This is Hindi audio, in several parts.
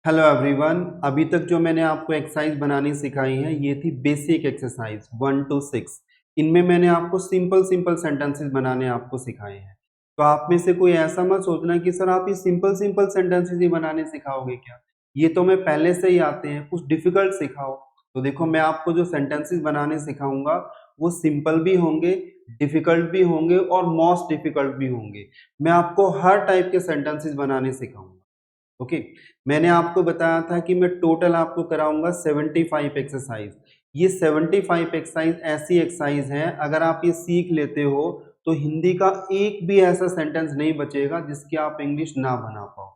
Hello everyone. अभी तक जो मैंने आपको एक्सरसाइज बनानी सिखाई है ये थी बेसिक एक्सरसाइज 1 to 6। इनमें मैंने आपको सिंपल सिंपल सेंटेंसेस बनाने आपको सिखाए हैं। तो आप में से कोई ऐसा मत सोचना कि सर आप ये सिंपल सिंपल सेंटेंसेस ही बनाने सिखाओगे क्या, ये तो मैं पहले से ही आते हैं, कुछ डिफिकल्ट सिखाओ। तो देखो मैं आपको जो सेंटेंसेस बनाने सिखाऊंगा वो सिंपल भी होंगे, डिफिकल्ट भी होंगे और मोस्ट डिफिकल्ट भी होंगे। मैं आपको हर टाइप के सेंटेंसेस बनाने सिखाऊंगा। ओके। मैंने आपको बताया था कि मैं टोटल आपको कराऊंगा 75 एक्सरसाइज। ये 75 एक्सरसाइज ऐसी एक्सरसाइज हैं, अगर आप ये सीख लेते हो तो हिंदी का एक भी ऐसा सेंटेंस नहीं बचेगा जिसकी आप इंग्लिश ना बना पाओ।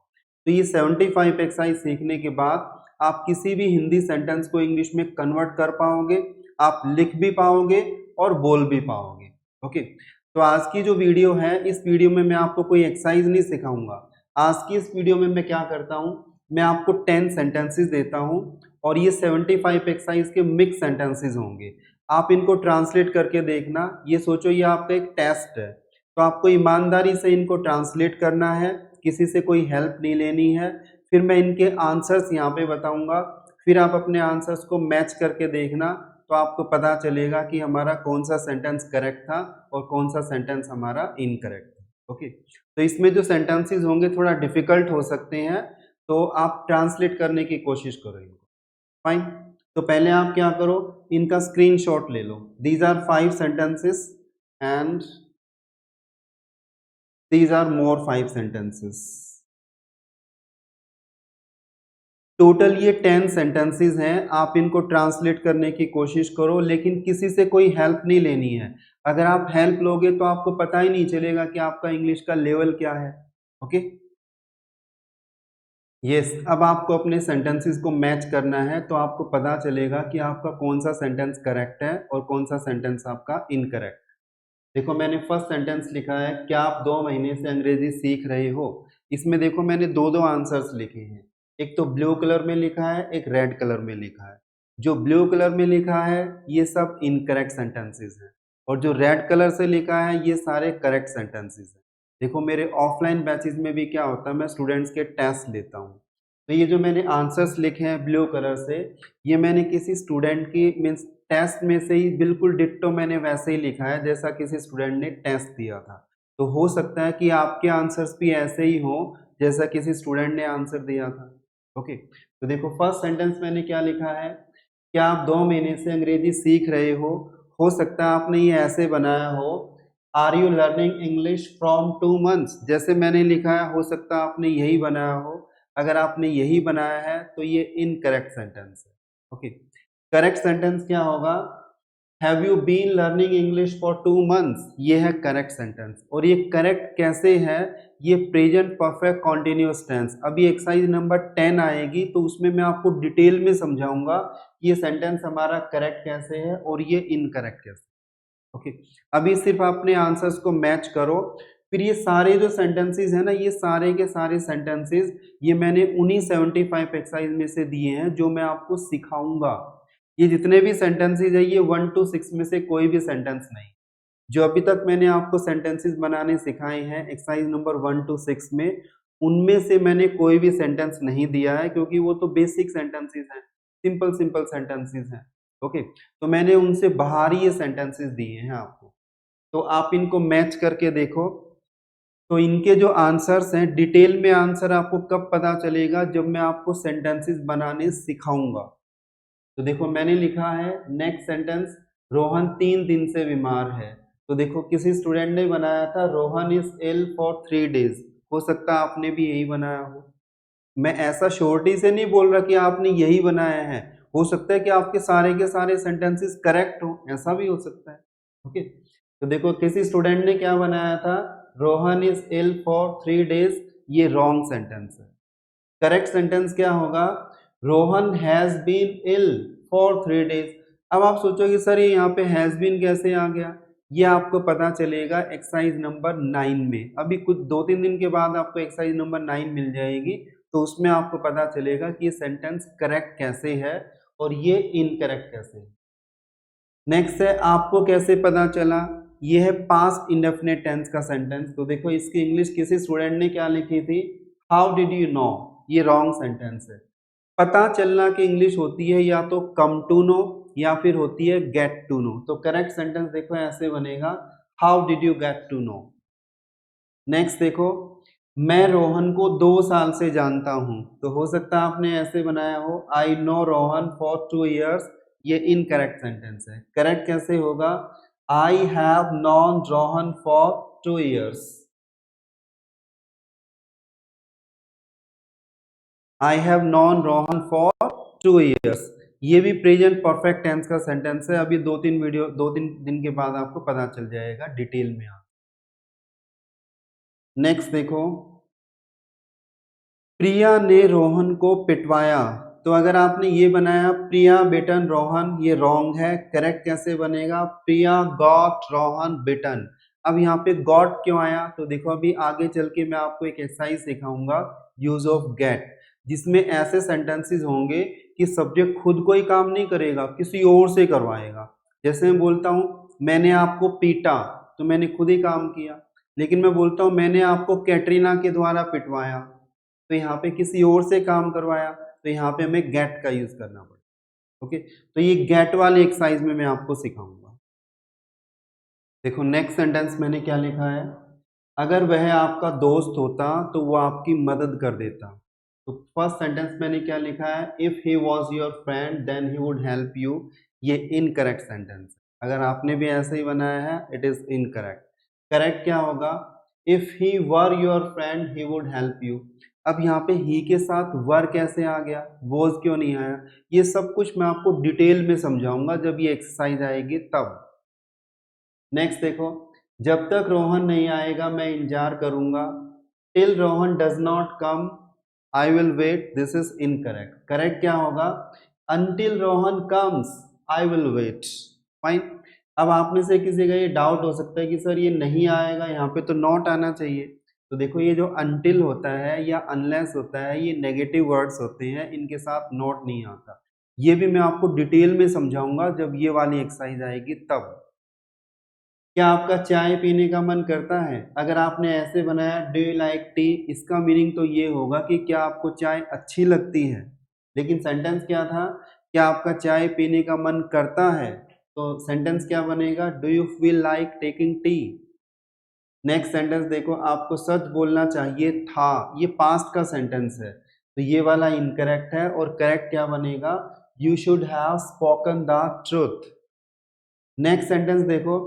तो ये 75 एक्सरसाइज सीखने के बाद आप किसी भी हिंदी सेंटेंस को इंग्लिश में कन्वर्ट कर पाओगे, आप लिख भी पाओगे और बोल भी पाओगे। ओके। तो आज की जो वीडियो है, इस वीडियो में मैं आपको कोई एक्सरसाइज नहीं सिखाऊंगा। आज की इस वीडियो में मैं क्या करता हूं, मैं आपको 10 सेंटेंसेस देता हूं और ये 75 एक्सरसाइज के मिक्स सेंटेंसेस होंगे। आप इनको ट्रांसलेट करके देखना। ये सोचो ये आपका एक टेस्ट है, तो आपको ईमानदारी से इनको ट्रांसलेट करना है, किसी से कोई हेल्प नहीं लेनी है। फिर मैं इनके आंसर्स यहाँ पे बताऊंगा, फिर आप अपने आंसर्स को मैच करके देखना, तो आपको पता चलेगा कि हमारा कौन सा सेंटेंस करेक्ट था और कौन सा सेंटेंस हमारा इनकरेक्ट था। ओके। तो इसमें जो सेंटेंसेस होंगे थोड़ा डिफिकल्ट हो सकते हैं, तो आप ट्रांसलेट करने की कोशिश करो इनको। फाइन। तो पहले आप क्या करो, इनका स्क्रीनशॉट ले लो। These are 5 sentences and these are more 5 sentences. Total ये 10 सेंटेंसेस हैं। आप इनको ट्रांसलेट करने की कोशिश करो, लेकिन किसी से कोई हेल्प नहीं लेनी है। अगर आप हेल्प लोगे तो आपको पता ही नहीं चलेगा कि आपका इंग्लिश का लेवल क्या है। ओके। यस। अब आपको अपने सेंटेंसेस को मैच करना है, तो आपको पता चलेगा कि आपका कौन सा सेंटेंस करेक्ट है और कौन सा सेंटेंस आपका इनकरेक्ट। देखो मैंने फर्स्ट सेंटेंस लिखा है, क्या आप 2 महीने से अंग्रेजी सीख रहे हो। इसमें देखो मैंने दो दो आंसर्स लिखे हैं। एक तो ब्लू कलर में लिखा है, एक रेड कलर में लिखा है। जो ब्लू कलर में लिखा है ये सब इनकरेक्ट सेंटेंसेस हैं, और जो रेड कलर से लिखा है ये सारे करेक्ट सेंटेंसेस हैं। देखो मेरे ऑफलाइन बैचेस में भी क्या होता है, मैं स्टूडेंट्स के टेस्ट लेता हूँ। तो ये जो मैंने आंसर्स लिखे हैं ब्लू कलर से, ये मैंने किसी स्टूडेंट की मीन्स टेस्ट में से ही बिल्कुल डिट्टो मैंने वैसे ही लिखा है जैसा किसी स्टूडेंट ने टेस्ट दिया था। तो हो सकता है कि आपके आंसर्स भी ऐसे ही हो जैसा किसी स्टूडेंट ने आंसर दिया था। ओके। तो देखो फर्स्ट सेंटेंस मैंने क्या लिखा है, क्या आप 2 महीने से अंग्रेजी सीख रहे हो सकता है आपने ये ऐसे बनाया हो, are you learning English from 2 months, जैसे मैंने लिखा है हो सकता है आपने यही बनाया हो। अगर आपने यही बनाया है तो ये इनकरेक्ट सेंटेंस है। ओके। करेक्ट सेंटेंस क्या होगा, have you been learning English for 2 months, ये है करेक्ट सेंटेंस। और ये करेक्ट कैसे है, ये प्रेजेंट परफेक्ट कॉन्टिन्यूअस टेंस। अभी एक्सरसाइज नंबर 10 आएगी तो उसमें मैं आपको डिटेल में समझाऊंगा कि ये सेंटेंस हमारा करेक्ट कैसे है और ये इनकरेक्ट कैसे। ओके। अभी सिर्फ अपने आंसर्स को मैच करो। फिर ये सारे जो सेंटेंसेस है ना, ये सारे के सारे सेंटेंसेस ये मैंने उन्हीं 75 एक्सरसाइज में से दिए हैं जो मैं आपको सिखाऊंगा। ये जितने भी सेंटेंसेस है ये 1 to 6 में से कोई भी सेंटेंस नहीं। जो अभी तक मैंने आपको सेंटेंसेस बनाने सिखाए हैं एक्सरसाइज नंबर 1 to 6 में, उनमें से मैंने कोई भी सेंटेंस नहीं दिया है, क्योंकि वो तो बेसिक सेंटेंसेस हैं, सिंपल सिंपल सेंटेंसेस हैं। ओके। तो मैंने उनसे बाहर ही ये सेंटेंसेस दिए हैं आपको। तो आप इनको मैच करके देखो। तो इनके जो आंसर्स हैं, डिटेल में आंसर आपको कब पता चलेगा, जब मैं आपको सेंटेंसेस बनाने सिखाऊंगा। तो देखो मैंने लिखा है नेक्स्ट सेंटेंस, रोहन 3 दिन से बीमार है। तो देखो किसी स्टूडेंट ने बनाया था Rohan is ill for 3 days। हो सकता है आपने भी यही बनाया हो। मैं ऐसा श्योरिटी से नहीं बोल रहा कि आपने यही बनाया है, हो सकता है कि आपके सारे के सारे सेंटेंसेस करेक्ट हो, ऐसा भी हो सकता है। ओके। तो देखो किसी स्टूडेंट ने क्या बनाया था, Rohan is ill for 3 days, ये रॉन्ग सेंटेंस है। करेक्ट सेंटेंस क्या होगा, Rohan has been ill for 3 days। अब आप सोचोगे सर ये यहाँ पे हैज बीन कैसे आ गया, ये आपको पता चलेगा एक्सरसाइज नंबर 9 में। अभी कुछ 2-3 दिन के बाद आपको एक्सरसाइज नंबर 9 मिल जाएगी, तो उसमें आपको पता चलेगा कि ये सेंटेंस करेक्ट कैसे है और ये इनकरेक्ट कैसे है। नेक्स्ट है, आपको कैसे पता चला, ये है पास्ट इंडेफिनिट टेंस का सेंटेंस। तो देखो इसकी इंग्लिश किसी स्टूडेंट ने क्या लिखी थी, हाउ डिड यू नो, ये रॉन्ग सेंटेंस है। पता चलना की इंग्लिश होती है या तो कम टू नो या फिर होती है गेट टू नो। तो करेक्ट सेंटेंस देखो ऐसे बनेगा, how did you get to know. Next देखो, मैं रोहन को 2 साल से जानता हूं। तो हो सकता है आपने ऐसे बनाया हो, I know Rohan for 2 years। ये इनकरेक्ट सेंटेंस है। करेक्ट कैसे होगा, I have non Rohan for 2 years। I have non Rohan for 2 years। ये भी प्रेजेंट परफेक्ट टेंस का सेंटेंस है। अभी 2-3 दिन के बाद आपको पता चल जाएगा डिटेल में। नेक्स्ट देखो, प्रिया ने रोहन को पिटवाया। तो अगर आपने ये बनाया प्रिया बिटन रोहन, ये रॉन्ग है। करेक्ट कैसे बनेगा, प्रिया गॉट रोहन बिटन। अब यहाँ पे गॉट क्यों आया, तो देखो अभी आगे चल के मैं आपको एक एक्सरसाइज सिखाऊंगा, यूज ऑफ गेट, जिसमें ऐसे सेंटेंसेस होंगे कि सब्जेक्ट खुद कोई काम नहीं करेगा, किसी और से करवाएगा। जैसे मैं बोलता हूँ मैंने आपको पीटा, तो मैंने खुद ही काम किया। लेकिन मैं बोलता हूँ मैंने आपको कैटरीना के द्वारा पिटवाया, तो यहाँ पे किसी और से काम करवाया। तो यहाँ पे हमें गेट का यूज करना पड़ेगा। ओके, तो ये गेट वाले एक्सरसाइज में मैं आपको सिखाऊंगा। देखो नेक्स्ट सेंटेंस मैंने क्या लिखा है, अगर वह आपका दोस्त होता तो वो आपकी मदद कर देता। तो फर्स्ट सेंटेंस मैंने क्या लिखा है, if he was your friend then he would help you. ये इनकरेक्ट सेंटेंस है। अगर आपने भी ऐसे ही बनाया है, इट इज इनकरेक्ट। करेक्ट क्या होगा, if he were your friend he would help you. अब यहाँ पे ही के साथ वर कैसे आ गया, वॉज क्यों नहीं आया, ये सब कुछ मैं आपको डिटेल में समझाऊंगा जब ये एक्सरसाइज आएगी तब। नेक्स्ट देखो, जब तक रोहन नहीं आएगा मैं इंतजार करूंगा। Till Rohan does not come I will wait. This is incorrect. Correct क्या होगा, until Rohan comes I will wait. Fine. अब आप में से किसी का ये डाउट हो सकता है कि सर ये नहीं आएगा, यहाँ पे तो नॉट आना चाहिए। तो देखो ये जो अनटिल होता है या अनलेस होता है, ये नेगेटिव वर्ड्स होते हैं, इनके साथ नॉट नहीं आता। ये भी मैं आपको डिटेल में समझाऊंगा जब ये वाली एक्सरसाइज आएगी तब। क्या आपका चाय पीने का मन करता है, अगर आपने ऐसे बनाया डू यू लाइक टी, इसका मीनिंग तो ये होगा कि क्या आपको चाय अच्छी लगती है। लेकिन सेंटेंस क्या था, क्या आपका चाय पीने का मन करता है। तो सेंटेंस क्या बनेगा, do you feel like taking tea. Next sentence देखो, आपको सच बोलना चाहिए था, ये पास्ट का सेंटेंस है, तो ये वाला इनकरेक्ट है। और करेक्ट क्या बनेगा, you should have spoken the truth. Next sentence देखो,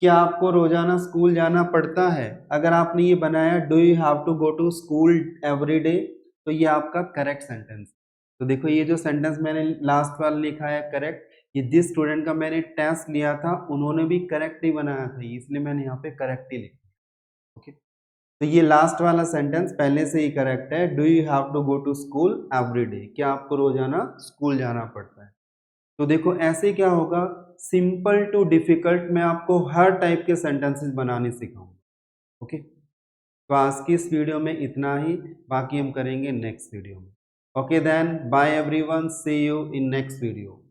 क्या आपको रोजाना स्कूल जाना पड़ता है। अगर आपने ये बनाया do you have to go to school every day, तो ये आपका करेक्ट सेंटेंस। तो देखो ये जो सेंटेंस मैंने लास्ट वाला लिखा है करेक्ट, ये जिस स्टूडेंट का मैंने टेस्ट लिया था उन्होंने भी करेक्ट ही बनाया था, इसलिए मैंने यहाँ पे करेक्ट ही लिखा। ओके, तो ये लास्ट वाला सेंटेंस पहले से ही करेक्ट है, do you have to go to school every day, क्या आपको रोजाना स्कूल जाना पड़ता है। तो देखो ऐसे क्या होगा, सिंपल टू डिफिकल्ट मैं आपको हर टाइप के सेंटेंसेस बनाने सिखाऊंगा। ओके, तो आज की इस वीडियो में इतना ही, बाकी हम करेंगे नेक्स्ट वीडियो में। Okay then bye everyone, see you in next video.